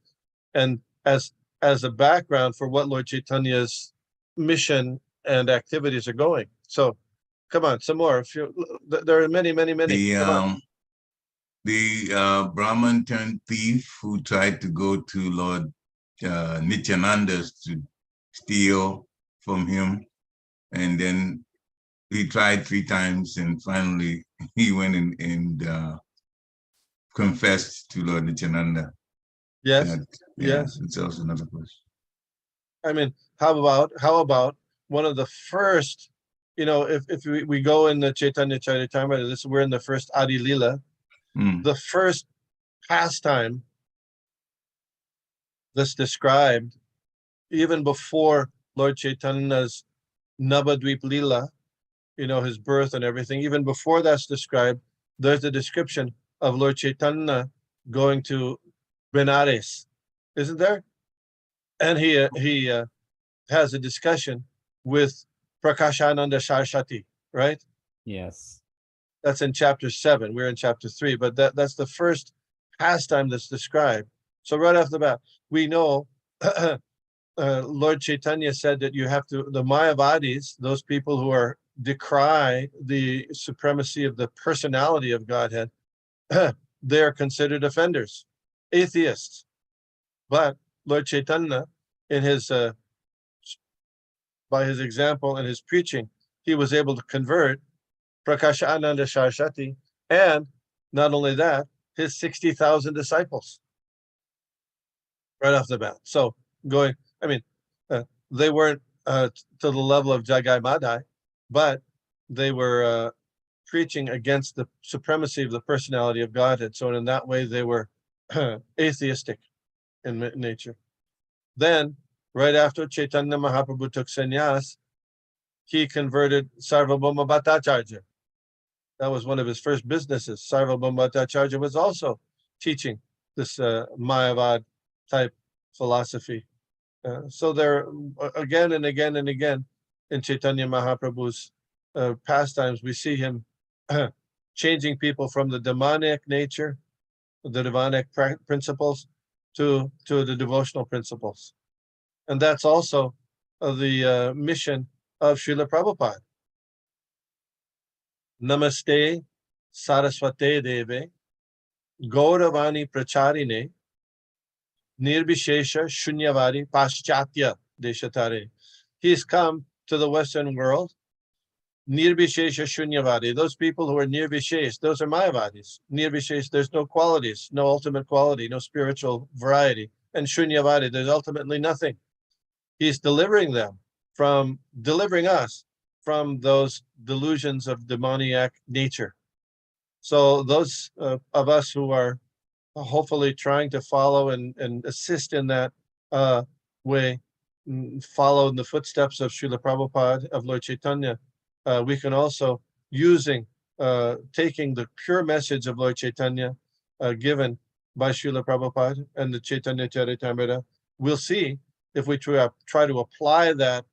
and as a background for what Lord Chaitanya's mission and activities are going. So, come on, some more. There are many. The Brahman turned thief who tried to go to Lord Nityananda's to steal from him, and then he tried 3 times, and finally he went and confessed to Lord Nityananda. Yes. Yes, it's also another question. How about one of the first, if we go in the Chaitanya Charitamrita, we're in the first Adi Lila, the first pastime that's described even before Lord Chaitanya's Navadvip Lila, his birth and everything, even before that's described, there's a description of Lord Chaitanya going to Benares, isn't there? And he has a discussion with Prakashananda Saraswati, right? Yes. That's in chapter 7. We're in chapter 3, but that's the first pastime that's described. So right off the bat, we know Lord Chaitanya said that you have to, the Mayavadis, those people who decry the supremacy of the personality of Godhead, they are considered offenders, atheists. But Lord Chaitanya, in his by his example and his preaching, he was able to convert Prakasha Ananda Saraswati, and not only that, his 60,000 disciples right off the bat. So they weren't to the level of Jagai Madai, but they were preaching against the supremacy of the personality of Godhead. So in that way, they were atheistic in nature. Then, right after Chaitanya Mahaprabhu took sannyas, he converted Sarvabhauma Bhattacharya. That was one of his first businesses. Sarvabhauma Bhattacharya was also teaching this Mayavad type philosophy. So there, again and again and again, in Chaitanya Mahaprabhu's pastimes, we see him changing people from the demonic nature, the demonic principles, to the devotional principles. And that's also the mission of Srila Prabhupada. Namaste Saraswate Deve Gauravani Pracharine Nirbishesha Shunyavadi Paschatya Deshatare. He's come to the Western world. Nirbishesha Shunyavadi. Those people who are Nirbishesh, those are Mayavadis. Nirbishesh, there's no qualities, no ultimate quality, no spiritual variety. And Shunyavadi, there's ultimately nothing. He's delivering us from those delusions of demoniac nature. So those of us who are hopefully trying to follow and assist in that way, follow in the footsteps of Srila Prabhupada, of Lord Chaitanya, we can also, taking the pure message of Lord Chaitanya given by Srila Prabhupada and the Chaitanya Charitamrita, we'll see if we try to apply that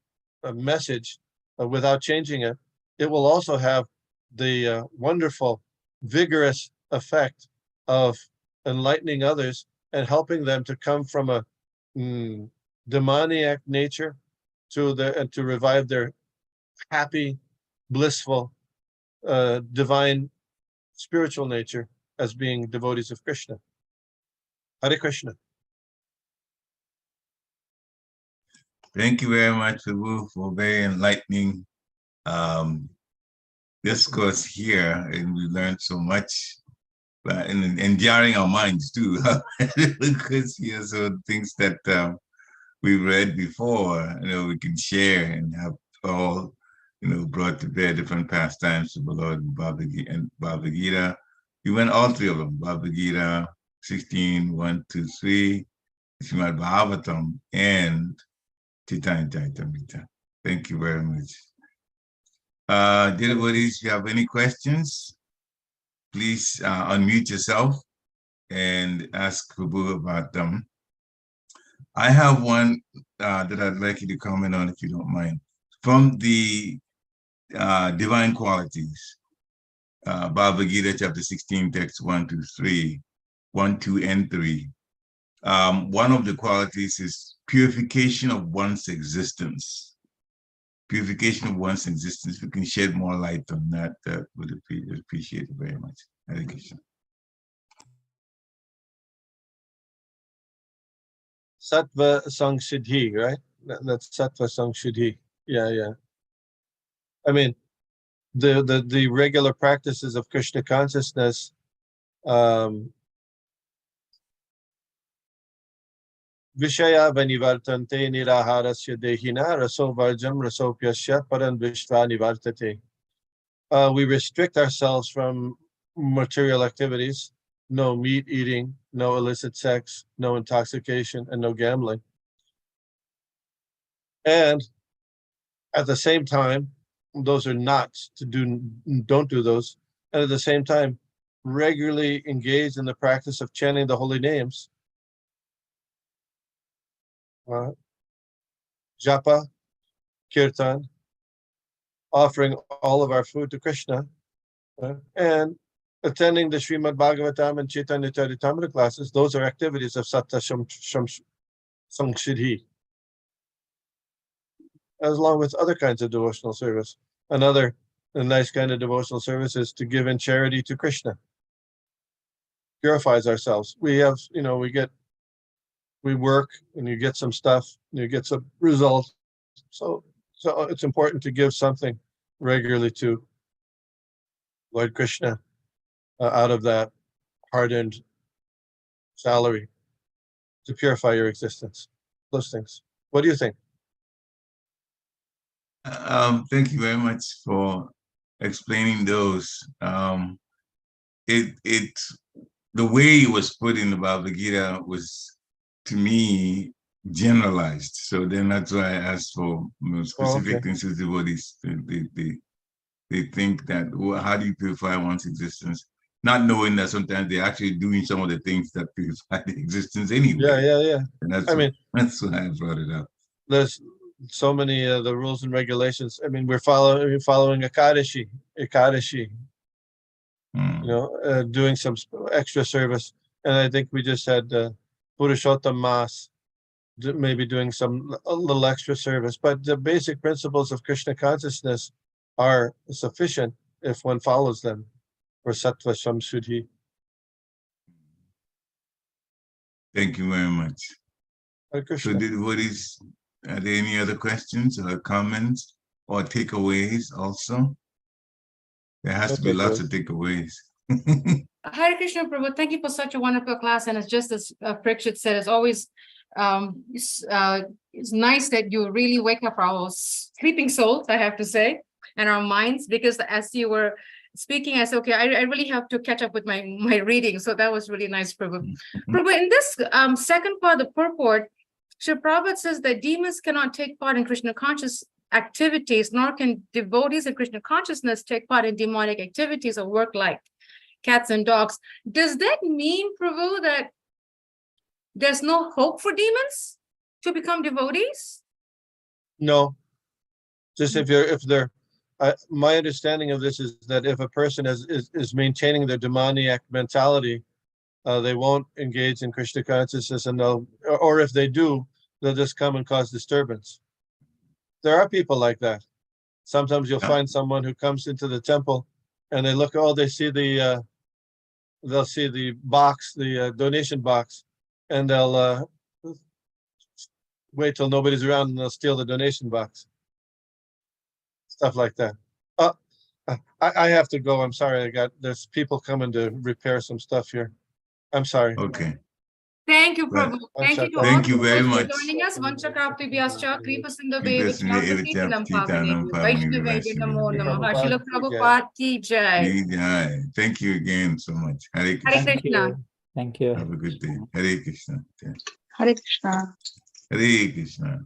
message without changing it, it will also have the wonderful, vigorous effect of enlightening others and helping them to come from a demoniac nature and to revive their happy, blissful, divine, spiritual nature as being devotees of Krishna. Hare Krishna. Thank you very much, Prabhu, for very enlightening discourse here, and we learned so much, and jarring our minds too, because here so things that we read before, we can share and have all, brought to bear different pastimes of the Lord Bhagavad Gita. You went all three of them: Bhagavad Gita 16, 1, 2, 3, Srimad Bhagavatam, and Chaitanya Charitamrita. Thank you very much. Dear devotees, if you have any questions, please unmute yourself and ask Prabhu about them. I have one that I'd like you to comment on, if you don't mind. From the divine qualities, Bhagavad Gita chapter 16, text 1 to 3, 1, 2, and 3. One of the qualities is purification of one's existence. Purification of one's existence. If we can shed more light on that, that would appreciate it very much. Hare Krishna. Sattva Samsiddhi, right? That's Sattva Samsiddhi. Yeah. I mean, the regular practices of Krishna consciousness, Vishaya vanivartante niraharasya dehina raso varjam rasopyasya paran vishva nivartate. We restrict ourselves from material activities, no meat eating, no illicit sex, no intoxication, and no gambling. And at the same time, those are not to do, don't do those. And at the same time, regularly engage in the practice of chanting the holy names. Japa, Kirtan, offering all of our food to Krishna, and attending the Srimad Bhagavatam and Chaitanya Charitamrita classes. Those are activities of Sattva Samsiddhi, as along with other kinds of devotional service. Another nice kind of devotional service is to give in charity to Krishna. Purifies ourselves. We have, we work and you get some stuff, and you get some results. So it's important to give something regularly to Lord Krishna out of that hard-earned salary to purify your existence. Those things. What do you think? Thank you very much for explaining those. the way it was put in the Bhagavad Gita was, to me, generalized. So then that's why I asked for specific okay. things to devotees. They think that, well, how do you purify one's existence? Not knowing that sometimes they're actually doing some of the things that purify the existence anyway. Yeah. And I mean, that's why I brought it up. there's so many the rules and regulations. I mean, we're following Ekadashi, doing some extra service. And I think we just had Purushottam Mas, maybe doing a little extra service. But the basic principles of Krishna consciousness are sufficient if one follows them for Sattva Samshuddhi. Thank you very much. Hare So Krishna. devotees, are there any other questions or comments or takeaways also? There has to be lots of takeaways. Hare Krishna, Prabhu, thank you for such a wonderful class. And it's just as Prakshit said, it's always it's nice that you really wake up our sleeping souls, I have to say, and our minds, because as you were speaking, I said, okay, I really have to catch up with my reading. So that was really nice, Prabhu. Prabhu, in this second part of the purport, Sri Prabhupada says that demons cannot take part in Krishna conscious activities, nor can devotees in Krishna consciousness take part in demonic activities or work like cats and dogs. Does that mean, Prabhu, that there's no hope for demons to become devotees? No, just if they're, my understanding of this is that if a person is maintaining their demoniac mentality, they won't engage in Krishna consciousness, and or if they do, they'll just come and cause disturbance. There are people like that. Sometimes you'll find someone who comes into the temple and they look, they see they'll see the box, the donation box, and they'll wait till nobody's around and they'll steal the donation box. Stuff like that. I have to go. I'm sorry. There's people coming to repair some stuff here. I'm sorry. Okay. Thank you, Prabhu. Thank you to all Thank you those very for much. joining us. Vanchakapti Vyascha, Kripa Sindhave, Kripa Vichyapathi Sindhave, Pavane, Vaishnave Namo Namah. Srila Prabhupada ki jai. Thank you again so much. Hare Krishna. Hare Krishna. Thank you. Have a good day. Hare Krishna. Hare Krishna. Hare Krishna.